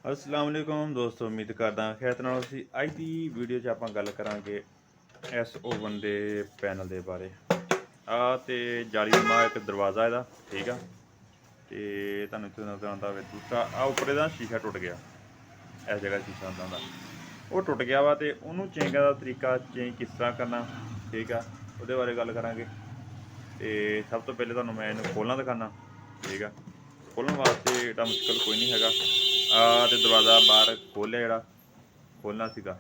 अस्सलाम वालेकुम दोस्तों, उम्मीद करदा खैर नाल ਅਸੀਂ ਅੱਜ ਦੀ ਵੀਡੀਓ 'ਚ ਆਪਾਂ ਗੱਲ ਕਰਾਂਗੇ ਐਸ ਓਵਨ ਦੇ ਪੈਨਲ ਦੇ ਬਾਰੇ। ਆ ਤੇ ਜਾਲੀਨੁਮਾ ਇੱਕ ਦਰਵਾਜ਼ਾ ਇਹਦਾ, ਠੀਕ ਆ। ਤੇ ਤੁਹਾਨੂੰ ਇੱਥੇ ਨਜ਼ਰ ਆਉਂਦਾ ਵੇ ਦੂਸਰਾ ਆ ਉੱਪਰ ਇਹਦਾ ਸ਼ੀਸ਼ਾ ਟੁੱਟ ਗਿਆ। ਇਸ ਜਗ੍ਹਾ ਸ਼ੀਸ਼ਾ ਹੁੰਦਾ ਹੁੰਦਾ ਉਹ ਟੁੱਟ ਗਿਆ ਵਾ, ਤੇ ਉਹਨੂੰ ਚੇਂਜ ਕਰਨ ਦਾ ਤਰੀਕਾ ਚੇਂਜ ਕਿਸ ਤਰ੍ਹਾਂ ਕਰਨਾ, ਠੀਕ ਆ, ਉਹਦੇ ਬਾਰੇ ਗੱਲ ਕਰਾਂਗੇ। ਤੇ ਸਭ ਤੋਂ ਪਹਿਲੇ ਤੁਹਾਨੂੰ ਮੈਂ ਇਹਨੂੰ ਖੋਲ੍ਹਣਾ ਦਿਖਾਉਣਾ, ਠੀਕ ਆ। ਖੋਲ੍ਹਣ ਵਾਸਤੇ ਏਡਾ ਮੁਸ਼ਕਿਲ ਕੋਈ ਨਹੀਂ ਹੈਗਾ। ਤੇ ਦਰਵਾਜ਼ਾ ਬਾਹਰ ਖੋਲ੍ਹਿਆ, ਜਿਹੜਾ ਖੋਲ੍ਹਣਾ ਸੀਗਾ।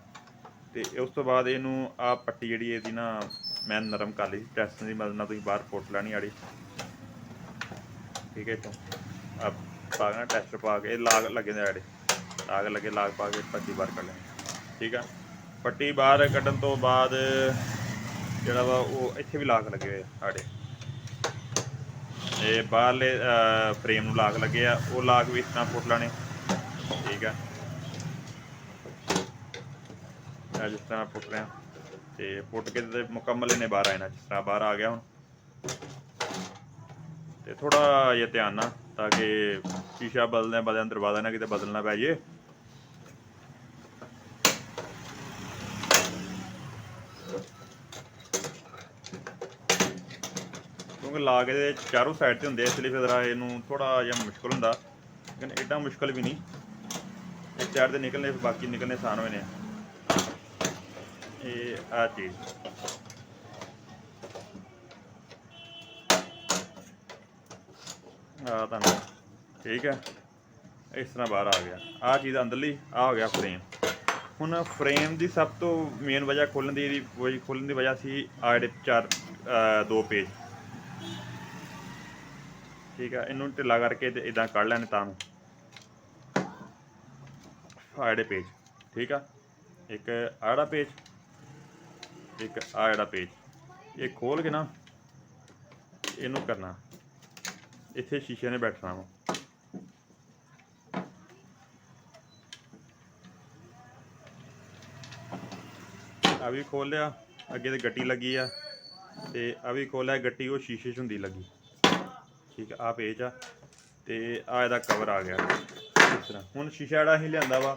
ਤੇ ਉਸ ਤੋਂ ਬਾਅਦ ਇਹਨੂੰ ਆ ਪੱਟੀ ਜਿਹੜੀ ਇਹਦੀ ਨਾ ਮੈਂ ਨਰਮ ਕਰ ਲਈ ਟੈਸਟ ਦੀ ਮਦਦ ਨਾਲ। ਤੁਸੀਂ ਬਾਹਰ ਪੁੱਟ ਲੈਣੀ ਆੜੀ, ਠੀਕ ਹੈ। ਇੱਥੋਂ ਆ ਪਾ ਕੇ ਟੈਸਟ ਪਾ ਕੇ ਲਾਗ ਲੱਗੇ ਨੇ ਆੜੇ, ਲਾਗ ਪਾ ਕੇ ਪੱਟੀ ਬਾਹਰ ਕੱਢ ਲੈਣੀ, ਠੀਕ ਆ। ਪੱਟੀ ਬਾਹਰ ਕੱਢਣ ਤੋਂ ਬਾਅਦ ਜਿਹੜਾ ਵਾ ਉਹ ਇੱਥੇ ਵੀ ਲਾਗ ਲੱਗੇ ਹੋਏ ਸਾਡੇ ਇਹ ਬਾਹਰਲੇ ਫਰੇਮ ਨੂੰ ਲਾਗ ਲੱਗੇ ਆ, ਉਹ ਲਾਗ ਵੀ ਇਸ ਤਰ੍ਹਾਂ ਪੁੱਟ ਲੈਣੇ, ਠੀਕ ਆ। ਜਿਸ ਤਰ੍ਹਾਂ ਪੁੱਟ ਰਿਹਾ ਤੇ ਪੁੱਟ ਕੇ ਤੇ ਮੁਕੰਮਲ ਇਹਨੇ ਬਾਹਰ ਆ ਜਾਣਾ। ਜਿਸ ਤਰ੍ਹਾਂ ਬਾਹਰ ਆ ਗਿਆ ਹੁਣ, ਤੇ ਥੋੜਾ ਜਿਹਾ ਧਿਆਨ ਨਾਲ, ਤਾਂ ਕਿ ਸ਼ੀਸ਼ਾ ਬਦਲਦਿਆਂ ਦਰਵਾਜ਼ਾ ਨਾ ਕਿਤੇ ਬਦਲਣਾ ਪੈ ਜੇ। ਕਿਉਂਕਿ ਲਾਗ ਇਹਦੇ ਚਾਰੋਂ ਸਾਈਡ 'ਤੇ ਹੁੰਦੇ, ਇਸ ਲਈ ਫਿਰ ਇਹਨੂੰ ਥੋੜਾ ਜਿਹਾ ਮੁਸ਼ਕਿਲ ਹੁੰਦਾ, ਲੇਕਿਨ ਐਡਾ ਮੁਸ਼ਕਿਲ ਵੀ ਨਹੀਂ। ਇੱਕ ਸਾਈਡ 'ਤੇ ਨਿਕਲਣੇ, ਬਾਕੀ ਨਿਕਲਣੇ ਆਸਾਨ ਹੋਏ ਨੇ। ਇਹ ਆ ਚੀਜ਼ ਤੁਹਾਨੂੰ, ਠੀਕ ਹੈ। ਇਸ ਤਰ੍ਹਾਂ ਬਾਹਰ ਆ ਗਿਆ। ਆਹ ਚੀਜ਼ ਅੰਦਰਲੀ ਆ ਹੋ ਗਿਆ ਫਰੇਮ। ਹੁਣ ਫਰੇਮ ਦੀ ਸਭ ਤੋਂ ਮੇਨ ਵਜ੍ਹਾ ਖੋਲ੍ਹਣ ਦੀ ਵਜ੍ਹਾ ਸੀ ਆ ਜਿਹੜੇ ਦੋ ਪੇਜ, ਠੀਕ ਆ। ਇਹਨੂੰ ਢਿੱਲਾ ਕਰਕੇ ਤੇ ਇਦਾਂ ਕੱਢ ਲੈਣੇ ਤਾਂ ਨੂੰ ਆ ਜਿਹੜੇ ਪੇਜ, ਠੀਕ ਆ। ਇੱਕ ਆ ਜਿਹੜਾ ਪੇਜ, ਇੱਕ ਆ ਜਿਹੜਾ ਪੇਜ, ਇਹ ਖੋਲ ਕੇ ਨਾ ਇਹਨੂੰ ਕਰਨਾ, ਇੱਥੇ ਸ਼ੀਸ਼ੇ ਨੇ ਬੈਠਣਾ ਵਾ। ਆ ਵੀ ਖੋਲ ਲਿਆ, ਅੱਗੇ ਤੇ ਗੱਟੀ ਲੱਗੀ ਆ, ਤੇ ਆ ਵੀ ਖੋਲਿਆ ਗੱਟੀ, ਉਹ ਸ਼ੀਸ਼ੇ 'ਚ ਹੁੰਦੀ ਲੱਗੀ, ਠੀਕ ਆ। ਆ ਪੇਜ ਆ ਤੇ ਆ ਇਹਦਾ ਕਵਰ ਆ ਗਿਆ ਇਸ ਤਰ੍ਹਾਂ। ਹੁਣ ਸ਼ੀਸ਼ਾ ਜਿਹੜਾ ਅਸੀਂ ਲਿਆਂਦਾ ਵਾ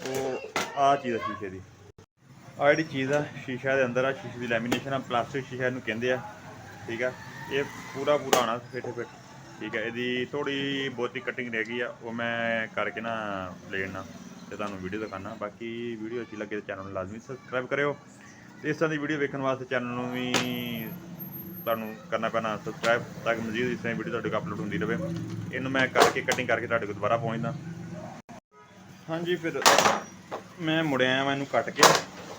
ਉਹ ਆ ਚੀਜ਼ ਆ ਸ਼ੀਸ਼ੇ ਦੀ। ਆ ਜਿਹੜੀ ਚੀਜ਼ ਆ ਸ਼ੀਸ਼ਾ ਦੇ ਅੰਦਰ ਆ, ਸ਼ੀਸ਼ੇ ਦੀ ਲੈਮੀਨੇਸ਼ਨ ਆ, ਪਲਾਸਟਿਕ ਸ਼ੀਸ਼ਾ ਇਹਨੂੰ ਕਹਿੰਦੇ ਆ, ਠੀਕ ਆ। ਇਹ ਪੂਰਾ ਆਉਣਾ ਫਿੱਟ, ਠੀਕ ਹੈ। ਇਹਦੀ ਥੋੜ੍ਹੀ ਬਹੁਤੀ ਕਟਿੰਗ ਰਹਿ ਗਈ ਆ, ਉਹ ਮੈਂ ਕਰਕੇ ਨਾ ਲੈਣਾ ਤੇ ਤੁਹਾਨੂੰ ਵੀਡੀਓ ਦਿਖਾਉਣਾ। ਬਾਕੀ ਵੀਡੀਓ ਅੱਛੀ ਲੱਗੇ ਤਾਂ ਚੈਨਲ ਨੂੰ ਲਾਜ਼ਮੀ ਸਬਸਕ੍ਰਾਈਬ ਕਰਿਓ, ਤੇ ਇਸ ਤਰ੍ਹਾਂ ਦੀ ਵੀਡੀਓ ਵੇਖਣ ਵਾਸਤੇ ਚੈਨਲ ਨੂੰ ਵੀ ਤੁਹਾਨੂੰ ਕਰਨਾ ਪੈਣਾ ਸਬਸਕ੍ਰਾਈਬ, ਤਾਂ ਕਿ ਮਜ਼ੀਦ ਇਸ ਤਰ੍ਹਾਂ ਦੀ ਵੀਡੀਓ ਤੁਹਾਡੇ ਕੋਲ ਅਪਲੋਡ ਹੁੰਦੀ ਰਹੇ। ਇਹਨੂੰ ਮੈਂ ਕਰਕੇ ਕਟਿੰਗ ਕਰਕੇ ਤੁਹਾਡੇ ਕੋਲ ਦੁਬਾਰਾ ਪਹੁੰਚਦਾ। ਹਾਂਜੀ, ਫਿਰ ਮੈਂ ਮੁੜਿਆ ਆਇਆ ਵਾ ਇਹਨੂੰ ਕੱਟ ਕੇ,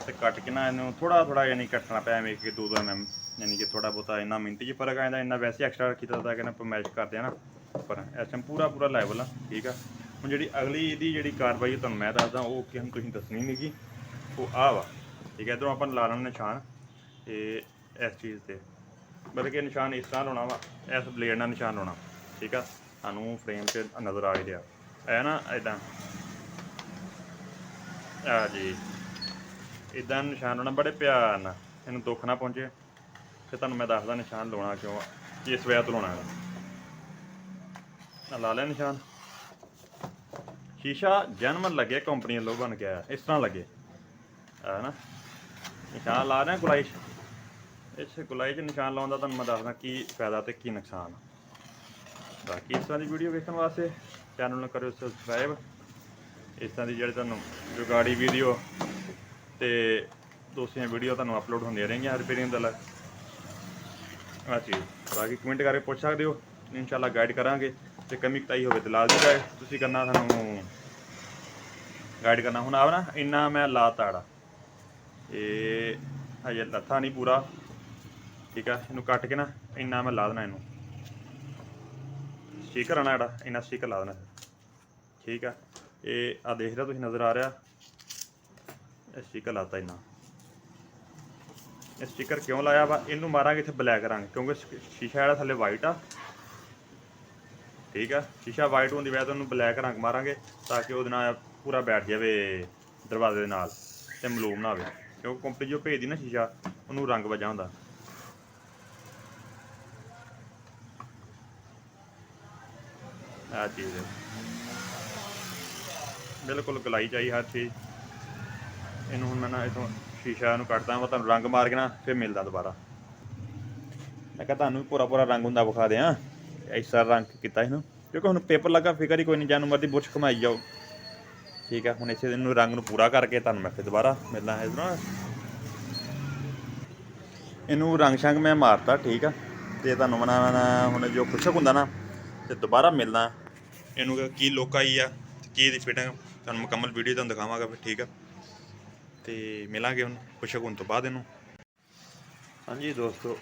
ਤੇ ਕੱਟ ਕੇ ਨਾ ਇਹਨੂੰ ਥੋੜਾ ਯਾਨੀ ਕੱਟਣਾ ਪਿਆ, ਐਵੇਂ ਕਿ 2 mm, ਯਾਨੀ ਕਿ ਥੋੜਾ ਬਹੁਤਾ ਇੰਨਾ ਮਿੰਟ 'ਚ ਫਰਕ ਆ ਜਾਂਦਾ। ਇੰਨਾ ਵੈਸੇ ਐਕਸਟਰਾ ਰੱਖੀ ਤਾਂ ਕਿ ਨਾ ਆਪਾਂ ਮੈਚ ਕਰਦੇ ਆ ਨਾ ਉੱਪਰ। ਇਸ ਟਾਈਮ ਪੂਰਾ ਲੈਵਲ ਆ, ਠੀਕ ਆ। ਹੁਣ ਜਿਹੜੀ ਅਗਲੀ ਇਹਦੀ ਜਿਹੜੀ ਕਾਰਵਾਈ ਤੁਹਾਨੂੰ ਮੈਂ ਦੱਸਦਾ, ਉਹ ਕਿ ਹੁਣ ਤੁਸੀਂ ਦੱਸਣੀ ਨਹੀਂ ਗੀ, ਉਹ ਆਹ ਵਾ, ਠੀਕ ਹੈ। ਇੱਧਰੋਂ ਆਪਾਂ ਲਾ ਲੈਣਾ ਨਿਸ਼ਾਨ, ਤੇ ਇਸ ਚੀਜ਼ 'ਤੇ ਬਲਕਿ ਨਿਸ਼ਾਨ ਇਸ ਤਰ੍ਹਾਂ ਲਾਉਣਾ ਵਾ, ਇਸ ਬਲੇਡ ਨਾਲ ਨਿਸ਼ਾਨ ਲਾਉਣਾ, ਠੀਕ ਆ। ਸਾਨੂੰ ਫਰੇਮ 'ਚ ਨਜ਼ਰ ਆ ਹੀ ਰਿਹਾ ਹੈ ਨਾ, ਇੱਦਾਂ ਆ ਜੀ, ਇੱਦਾਂ ਨਿਸ਼ਾਨ ਲਾਉਣਾ ਬੜੇ ਪਿਆਰ ਨਾਲ, ਇਹਨੂੰ ਦੁੱਖ ਨਾ ਪਹੁੰਚੇ। ਫਿਰ ਤੁਹਾਨੂੰ ਮੈਂ ਦੱਸਦਾ ਨਿਸ਼ਾਨ ਲਾਉਣਾ ਕਿਉਂ ਆ, ਕਿਸ ਵਜ੍ਹਾ ਤੋਂ ਲਾਉਣਾ ਇਹਦਾ। ਲਾ ਲਿਆ ਨਿਸ਼ਾਨ। ਸ਼ੀਸ਼ਾ ਜੈਨੂਅਨ ਲੱਗੇ, ਕੰਪਨੀ ਵੱਲੋਂ ਬਣ ਕੇ ਆਇਆ, ਇਸ ਤਰ੍ਹਾਂ ਲੱਗੇ ਹੈ ਨਾ। ਨਿਸ਼ਾਨ ਲਾ ਰਿਹਾ ਗੁਲਾਈ 'ਚ, ਇਸ ਗੁਲਾਈ 'ਚ ਨਿਸ਼ਾਨ ਲਾਉਣ ਦਾ ਤੁਹਾਨੂੰ ਮੈਂ ਦੱਸਦਾ ਕੀ ਫਾਇਦਾ ਤੇ ਕੀ ਨੁਕਸਾਨ। ਬਾਕੀ ਇਸ ਤਰ੍ਹਾਂ ਦੀ ਵੀਡੀਓ ਵੇਖਣ ਵਾਸਤੇ ਚੈਨਲ ਨੂੰ ਕਰਿਓ ਸਬਸਕ੍ਰਾਈਬ। ਇਸ ਤਰ੍ਹਾਂ ਦੀ ਜਿਹੜੇ ਤੁਹਾਨੂੰ ਜੁਗਾੜੀ ਵੀਡੀਓ ਤੇ ਦੂਸਰੀਆਂ ਵੀਡੀਓ ਤੁਹਾਨੂੰ ਅਪਲੋਡ ਹੁੰਦੀਆਂ ਰਹਿਣਗੀਆਂ ਰਿਪੇਅਰਿੰਗ ਦਾ ਆਹ ਚੀਜ਼। ਬਾਕੀ ਕਮੈਂਟ ਕਰਕੇ ਪੁੱਛ ਸਕਦੇ ਹੋ, ਇਨਸ਼ਾਅੱਲਾ ਗਾਈਡ ਕਰਾਂਗੇ। ਤੇ ਕਮੀ ਕਤਾਈ ਹੋਵੇ ਤਾਂ ਲਾਜ਼ਮੀ ਗਾਈਡ ਤੁਸੀਂ ਕਰਨਾ, ਸਾਨੂੰ ਗਾਈਡ ਕਰਨਾ। ਹੁਣ ਆ ਨਾ ਇੰਨਾ ਮੈਂ ਲਾ ਤਾੜਾ, ਇਹ ਹਜੇ ਲੱਥਾ ਨਹੀਂ ਪੂਰਾ, ਠੀਕ ਆ। ਇਹਨੂੰ ਕੱਟ ਕੇ ਨਾ ਇੰਨਾ ਮੈਂ ਲਾ ਦੇਣਾ, ਇਹਨੂੰ ਸਟੀਕਰ ਆਣਾ ਜਿਹੜਾ, ਇੰਨਾ ਸਟੀਕਰ ਲਾ ਦੇਣਾ, ਠੀਕ ਆ। ਇਹ ਆ ਦੇਖਦਾ ਤੁਸੀਂ ਨਜ਼ਰ ਆ ਰਿਹਾ, ਇਹ ਸਟੀਕਰ ਲਾਤਾ ਇੰਨਾ। ਇਹ ਸਟਿੱਕਰ ਕਿਉਂ ਲਾਇਆ ਵਾ, ਇਹਨੂੰ ਮਾਰਾਂਗੇ ਇੱਥੇ ਬਲੈਕ ਰੰਗ, ਕਿਉਂਕਿ ਸ਼ੀਸ਼ਾ ਜਿਹੜਾ ਥੱਲੇ ਵਾਈਟ ਆ, ਠੀਕ ਆ। ਸ਼ੀਸ਼ਾ ਵਾਈਟ ਹੋਣ ਦੀ ਵਜ੍ਹਾ ਤੋਂ ਉਹਨੂੰ ਬਲੈਕ ਰੰਗ ਮਾਰਾਂਗੇ, ਤਾਂ ਕਿ ਉਹਦੇ ਨਾਲ ਪੂਰਾ ਬੈਠ ਜਾਵੇ ਦਰਵਾਜ਼ੇ ਦੇ ਨਾਲ, ਤੇ ਮਲੂਮ ਨਾ ਹੋਵੇ। ਕਿਉਂਕਿ ਕੰਪਨੀ ਜੋ ਭੇਜਦੀ ਨਾ ਸ਼ੀਸ਼ਾ, ਉਹਨੂੰ ਰੰਗ ਵਜਾ ਹੁੰਦਾ। ਆ ਚੀਜ਼ ਬਿਲਕੁਲ ਗਲਾਈ ਚਾਹੀ ਹਰ ਚੀਜ਼। ਇਹਨੂੰ ਹੁਣ ਮੈਂ ਨਾ ਇੱਥੋਂ ਸ਼ੀਸ਼ਾ ਨੂੰ ਕੱਟਦਾ ਵਾ, ਤੁਹਾਨੂੰ ਰੰਗ ਮਾਰ ਕੇ ਨਾ ਫਿਰ ਮਿਲਦਾ ਦੁਬਾਰਾ। ਮੈਂ ਕਿਹਾ ਤੁਹਾਨੂੰ ਵੀ ਪੂਰਾ ਰੰਗ ਹੁੰਦਾ ਵਿਖਾ ਦਿਆਂ। ਇਸ ਤਰ੍ਹਾਂ ਰੰਗ ਕੀਤਾ ਇਹਨੂੰ, ਕਿਉਂਕਿ ਹੁਣ ਪੇਪਰ ਲੱਗਾ ਫਿਕਰ ਹੀ ਕੋਈ ਨਹੀਂ, ਜਾਨੂੰ ਮਰਦੀ ਬੁਰਸ਼ ਘੁਮਾਈ ਜਾਓ। ਠੀਕ ਹੈ, ਹੁਣ ਇਸੇ ਨੂੰ ਰੰਗ ਨੂੰ ਪੂਰਾ ਕਰਕੇ ਤੁਹਾਨੂੰ ਮੈਂ ਫਿਰ ਦੁਬਾਰਾ ਮਿਲਣਾ ਹੈ ਇੱਧਰੋਂ। ਇਹਨੂੰ ਰੰਗ ਸ਼ੰਗ ਮੈਂ ਮਾਰਤਾ ਠੀਕ ਆ, ਅਤੇ ਤੁਹਾਨੂੰ ਮੈਂ ਹੁਣ ਜੋ ਖੁਸ਼ਕ ਹੁੰਦਾ ਨਾ ਅਤੇ ਦੁਬਾਰਾ ਮਿਲਣਾ ਇਹਨੂੰ ਕੀ ਲੁੱਕ ਆਈ ਆ, ਕੀ ਇਹਦੀ ਫਿਟਿੰਗ ਤੁਹਾਨੂੰ ਮੁਕੰਮਲ ਵੀਡੀਓ ਤੁਹਾਨੂੰ ਦਿਖਾਵਾਂਗਾ ਫਿਰ। ਠੀਕ ਆ, ਅਤੇ ਮਿਲਾਂਗੇ ਹੁਣ ਖੁਸ਼ਕ ਹੋਣ ਤੋਂ ਬਾਅਦ ਇਹਨੂੰ। ਹਾਂਜੀ ਦੋਸਤੋ,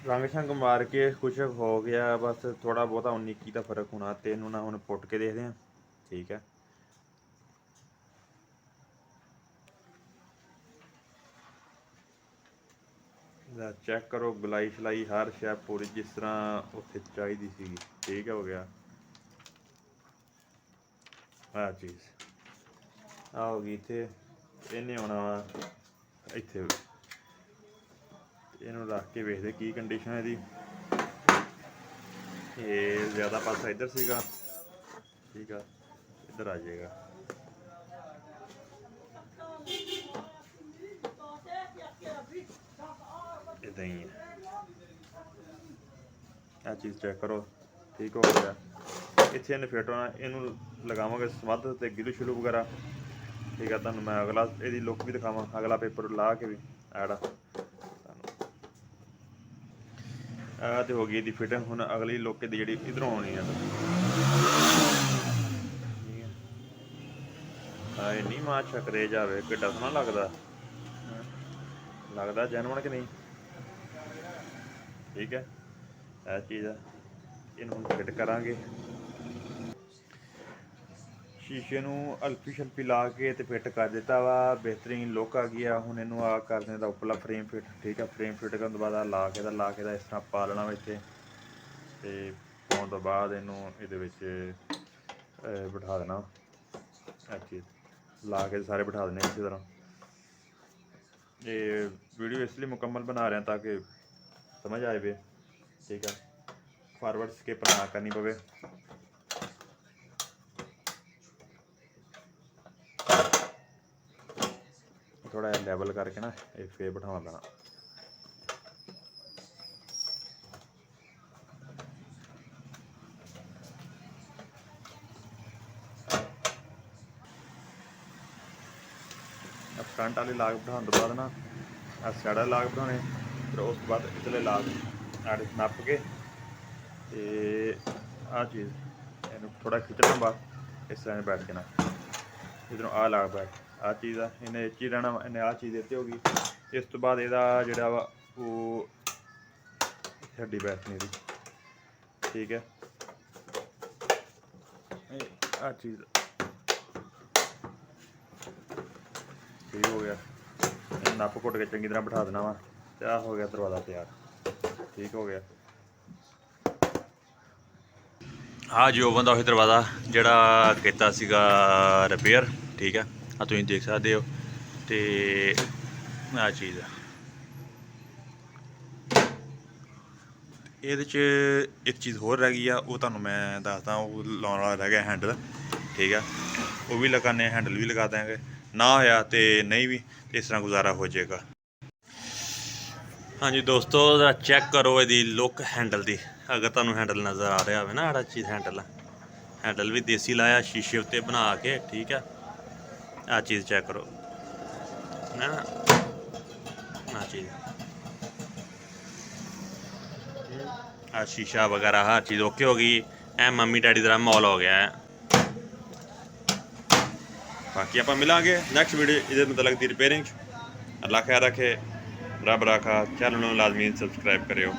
ਰੰਗ ਸ਼ੰਗ ਮਾਰ ਕੇ ਖੁਸ਼ਕ ਹੋ ਗਿਆ, ਬਸ ਥੋੜ੍ਹਾ ਬਹੁਤਾ 19-21 ਦਾ ਫਰਕ ਹੋਣਾ, ਅਤੇ ਇਹਨੂੰ ਨਾ ਹੁਣ ਪੁੱਟ ਕੇ ਦੇਖਦੇ ਹਾਂ। ਠੀਕ ਹੈ, ਚੈੱਕ ਕਰੋ ਗਲਾਈ ਸ਼ਲਾਈ ਹਰ ਸ਼ੈ ਪੂਰੀ ਜਿਸ ਤਰ੍ਹਾਂ ਉੱਥੇ ਚਾਹੀਦੀ ਸੀਗੀ। ਠੀਕ ਹੋ ਗਿਆ, ਆਹ ਚੀਜ਼ ਆਹ ਹੋ ਗਈ ਇੱਥੇ। ਇਹਨੇ ਆਉਣਾ ਵਾ ਇੱਥੇ, ਇਹਨੂੰ ਰੱਖ ਕੇ ਵੇਖਦੇ ਕੀ ਕੰਡੀਸ਼ਨ ਹੈ ਇਹਦੀ। ਇਹ ਜ਼ਿਆਦਾ ਪਾਸਾ ਇੱਧਰ ਸੀਗਾ, ਠੀਕ ਆ, ਇੱਧਰ ਆ ਜਾਏਗਾ। ਇੱਦਾਂ ਹੀ ਹੈ, ਆਹ ਚੀਜ਼ ਚੈੱਕ ਕਰੋ। ਠੀਕ ਹੋ ਗਿਆ, ਇੱਥੇ ਇਹਨੇ ਫਿੱਟ ਹੋਣਾ। ਇਹਨੂੰ ਲਗਾਵਾਂਗੇ ਸਮੱਧ ਅਤੇ ਗਿਲੂ ਸ਼ਿਲੂ ਵਗੈਰਾ। ਠੀਕ ਆ, ਤੁਹਾਨੂੰ ਮੈਂ ਅਗਲਾ ਇਹਦੀ ਲੁੱਕ ਵੀ ਦਿਖਾਵਾਂ, ਅਗਲਾ ਪੇਪਰ ਲਾ ਕੇ ਵੀ ਐਡ ਤੁਹਾਨੂੰ। ਆਹ ਤੇ ਹੋ ਗਈ ਇਹਦੀ ਫਿਟਿੰਗ। ਹੁਣ ਅਗਲੀ ਲੁੱਕ ਦੀ ਜਿਹੜੀ ਇੱਧਰੋਂ ਆਉਣੀ ਆ। ਇਹ ਨਹੀਂ ਮਾਂ ਛਕਰੇ ਜਾਵੇ, ਕਿੱਡਾ ਸੋਹਣਾ ਲੱਗਦਾ ਜੈਨੂਅਨ ਕਿ ਨਹੀਂ। ਠੀਕ ਹੈ, ਇਹ ਚੀਜ਼ ਆ, ਇਹਨੂੰ ਹੁਣ ਫਿੱਟ ਕਰਾਂਗੇ। ਸ਼ੀਸ਼ੇ ਨੂੰ ਹਲਕੀ ਸ਼ਲਪੀ ਲਾ ਕੇ ਤੇ ਫਿੱਟ ਕਰ ਦਿੱਤਾ ਵਾ, ਬਿਹਤਰੀਨ ਲੁੱਕ ਆ ਗਈ ਆ। ਹੁਣ ਇਹਨੂੰ ਆ ਕਰਦੇ ਦਾ ਉੱਪਰਲਾ ਫਰੇਮ ਫਿੱਟ। ਠੀਕ ਆ, ਫਰੇਮ ਫਿੱਟ ਕਰਨ ਤੋਂ ਬਾਅਦ ਲਾ ਕੇ ਦਾ ਇਸ ਤਰ੍ਹਾਂ ਪਾ ਲੈਣਾ ਵਿੱਚ, ਅਤੇ ਪਾਉਣ ਤੋਂ ਬਾਅਦ ਇਹਨੂੰ ਇਹਦੇ ਵਿੱਚ ਬਿਠਾ ਦੇਣਾ। ਇਹ ਚੀਜ਼ ਲਾ ਕੇ ਸਾਰੇ ਬਿਠਾ ਦੇਣੇ ਇਸੇ ਤਰ੍ਹਾਂ। ਇਹ ਵੀਡੀਓ ਇਸ ਲਈ ਮੁਕੰਮਲ ਬਣਾ ਰਿਹਾ ਤਾਂ ਕਿ ਸਮਝ ਆ ਜਾਵੇ। ਠੀਕ ਆ, ਫਾਰਵਰਡ ਸਕਿਪ ਨਾ ਕਰਨੀ ਪਵੇ। ਥੋੜ੍ਹਾ ਜਿਹਾ ਲੈਵਲ ਕਰਕੇ ਨਾ ਇਹ ਫੇਰ ਬਿਠਾਉਣਾ ਪੈਣਾ। ਫਰੰਟ ਵਾਲੀ ਲਾਗ ਬਿਠਾਉਣ ਤੋਂ ਬਾਅਦ ਨਾ ਆਹ ਸਾਈਡ ਵਾਲੇ ਲਾਗ ਬਿਠਾਉਣੇ, ਫਿਰ ਉਸ ਤੋਂ ਬਾਅਦ ਇੱਧਰਲੇ ਲਾਗ ਐਡ ਨੱਪ ਕੇ, ਅਤੇ ਆਹ ਚੀਜ਼ ਇਹਨੂੰ ਥੋੜ੍ਹਾ ਖਿੱਚਣਾ ਬਾਅਦ ਇਸ ਤਰ੍ਹਾਂ ਬੈਠ ਕੇ ਨਾ ਇੱਧਰੋਂ ਆਹ ਲਾਗ ਬੈਠ। ਆਹ ਚੀਜ਼ ਆ, ਇਹਨੇ ਇਹ 'ਚ ਹੀ ਰਹਿਣਾ ਵਾ। ਇਹਨੇ ਆਹ ਚੀਜ਼ ਇੱਥੇ ਹੋ ਗਈ। ਇਸ ਤੋਂ ਬਾਅਦ ਇਹਦਾ ਜਿਹੜਾ ਵਾ ਉਹ ਹੱਡੀ ਬੈਠਣੀ ਇਹਦੀ। ਠੀਕ ਹੈ, ਆਹ ਚੀਜ਼ ਠੀਕ ਹੋ ਗਿਆ। ਇਹਨੂੰ ਨੱਪ ਘੁੱਟ ਕੇ ਚੰਗੀ ਤਰ੍ਹਾਂ ਬਿਠਾ ਦੇਣਾ ਵਾ, ਅਤੇ ਆਹ ਹੋ ਗਿਆ ਦਰਵਾਜ਼ਾ ਤਿਆਰ। ਠੀਕ ਹੋ ਗਿਆ, ਆਹ ਜੀ ਓਵਨ ਦਾ ਉਹੀ ਦਰਵਾਜ਼ਾ ਜਿਹੜਾ ਕੀਤਾ ਸੀਗਾ ਰਿਪੇਅਰ। ਠੀਕ ਹੈ, ਆਹ ਤੁਸੀਂ ਦੇਖ ਸਕਦੇ ਹੋ। ਅਤੇ ਆਹ ਚੀਜ਼ ਇਹਦੇ 'ਚ ਇੱਕ ਚੀਜ਼ ਹੋਰ ਰਹਿ ਗਈ ਆ, ਉਹ ਤੁਹਾਨੂੰ ਮੈਂ ਦੱਸਦਾ। ਉਹ ਲਾਉਣ ਵਾਲਾ ਰਹਿ ਗਿਆ ਹੈਂਡਲ। ਠੀਕ ਆ, ਉਹ ਵੀ ਲਗਾਉਂਦੇ, ਹੈਂਡਲ ਵੀ ਲਗਾ ਦਿਆਂਗੇ। ਨਾ ਹੋਇਆ ਤੇ ਨਹੀਂ ਵੀ, ਇਸ ਤਰ੍ਹਾਂ ਗੁਜ਼ਾਰਾ ਹੋ ਜਾਏਗਾ। ਹਾਂਜੀ ਦੋਸਤੋ, ਜ਼ਰਾ ਚੈੱਕ ਕਰੋ ਇਹਦੀ ਲੁੱਕ ਹੈਂਡਲ ਦੀ। ਅਗਰ ਤੁਹਾਨੂੰ ਹੈਂਡਲ ਨਜ਼ਰ ਆ ਰਿਹਾ ਹੋਵੇ ਨਾ, ਸਾਡਾ ਚੀਜ਼ ਹੈਂਡਲ ਵੀ ਦੇਸੀ ਲਾਇਆ ਸ਼ੀਸ਼ੇ ਉੱਤੇ ਬਣਾ ਕੇ। ਠੀਕ ਹੈ, ਆਹ ਚੀਜ਼ ਚੈੱਕ ਕਰੋ ਨਾ, ਆਹ ਚੀਜ਼, ਆਹ ਸ਼ੀਸ਼ਾ ਵਗੈਰਾ ਹਰ ਚੀਜ਼ ਓਕੇ ਹੋ ਗਈ। ਐ ਮੰਮੀ ਡੈਡੀ ਦਾ ਮਾਹੌਲ ਹੋ ਗਿਆ ਹੈ। ਬਾਕੀ ਆਪਾਂ ਮਿਲਾਂਗੇ ਨੈਕਸਟ ਵੀਡੀਓ ਇਹਦੇ ਮੁਤਲਕ ਦੀ ਰਿਪੇਅਰਿੰਗ 'ਚ। ਅੱਲਾ ਖੈਰ ਰੱਖੇ, ਰੱਬ ਰਾਖਾ। ਚੈਨਲ ਨੂੰ ਲਾਜ਼ਮੀ ਸਬਸਕ੍ਰਾइब करियो।